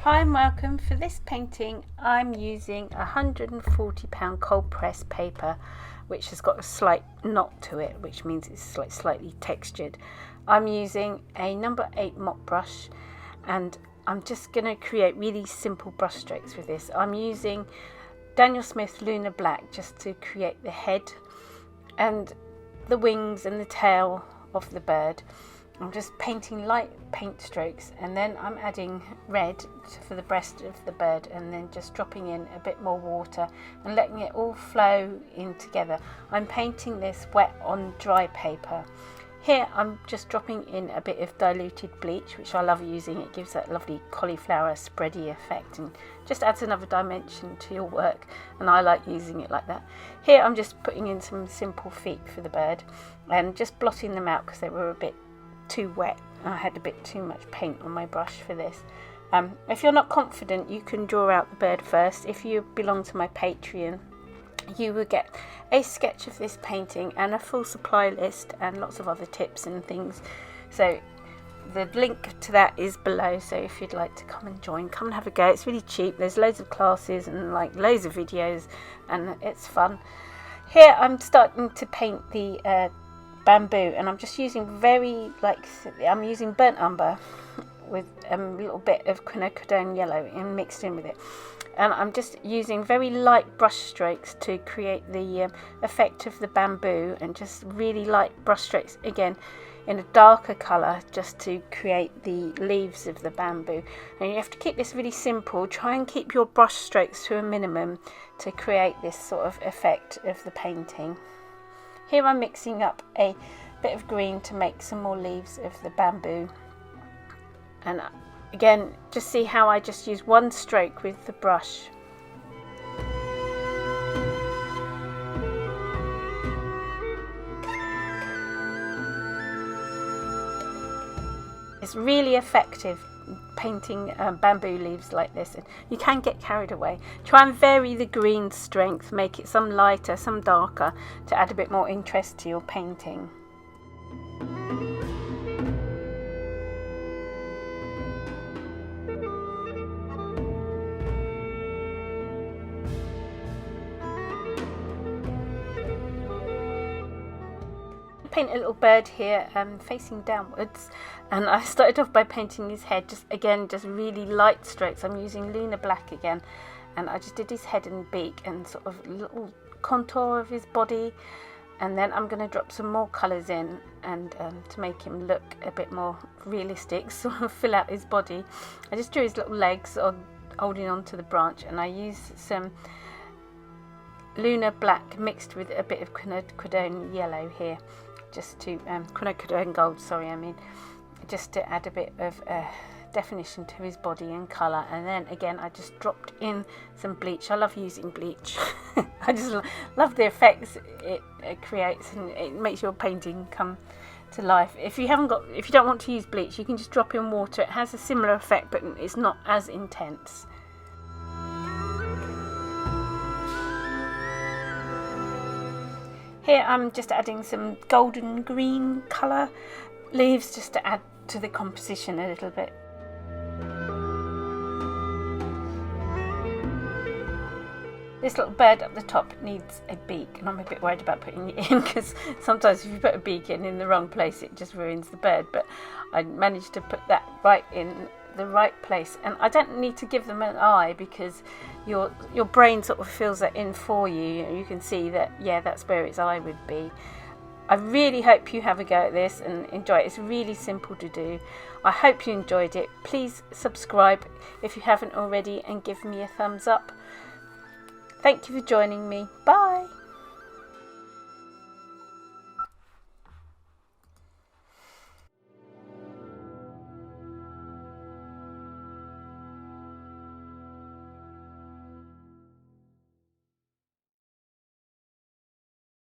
Hi and welcome. For this painting I'm using a £140 cold press paper which has got a slight knot to it, which means it's slightly textured. I'm using a number 8 mop brush and I'm just going to create really simple brush strokes with this. I'm using Daniel Smith Lunar Black just to create the head and the wings and the tail of the bird. I'm just painting light paint strokes, and then I'm adding red for the breast of the bird, and then just dropping in a bit more water and letting it all flow in together. I'm painting this wet on dry paper. Here I'm just dropping in a bit of diluted bleach, which I love using. It gives that lovely cauliflower spready effect and just adds another dimension to your work, and I like using it like that. Here I'm just putting in some simple feet for the bird and just blotting them out because they were a bit too wet. I had a bit too much paint on my brush for this. If you're not confident, you can draw out the bird first. If you belong to my Patreon, you will get a sketch of this painting and a full supply list and lots of other tips and things. So the link to that is below, so if you'd like to come and join, come and have a go. It's really cheap. There's loads of classes and like loads of videos, and it's fun. Here I'm starting to paint the bamboo, and I'm just using I'm using burnt umber with a little bit of quinacridone yellow and mixed in with it, and I'm just using very light brush strokes to create the effect of the bamboo, and just really light brush strokes again in a darker colour just to create the leaves of the bamboo. And you have to keep this really simple. Try and keep your brush strokes to a minimum to create this sort of effect of the painting. Here I'm mixing up a bit of green to make some more leaves of the bamboo. And again, just see how I just use one stroke with the brush. It's really effective painting bamboo leaves like this, and you can get carried away. Try and vary the green strength, make it some lighter, some darker, to add a bit more interest to your painting. Paint a little bird here facing downwards, and I started off by painting his head, just really light strokes. I'm using Lunar Black again, and I just did his head and beak and sort of little contour of his body, and then I'm going to drop some more colours in and to make him look a bit more realistic, sort of fill out his body. I just drew his little legs holding on to the branch, and I used some Lunar Black mixed with a bit of quinacridone yellow here, just to quinacridone gold, just to add a bit of definition to his body and colour. And then again I just dropped in some bleach. I love using bleach. I just love the effects it creates, and it makes your painting come to life. If you don't want to use bleach, you can just drop in water. It has a similar effect, but it's not as intense. Here I'm just adding some golden green colour leaves just to add to the composition a little bit. This little bird up the top needs a beak, and I'm a bit worried about putting it in, because sometimes if you put a beak in the wrong place it just ruins the bird, but I managed to put that right in the right place. And I don't need to give them an eye, because your brain sort of fills that in for you. You can see that, yeah, that's where its eye would be. I really hope you have a go at this and enjoy it. It's really simple to do. I hope you enjoyed it. Please subscribe if you haven't already, and give me a thumbs up. Thank you for joining me. Bye.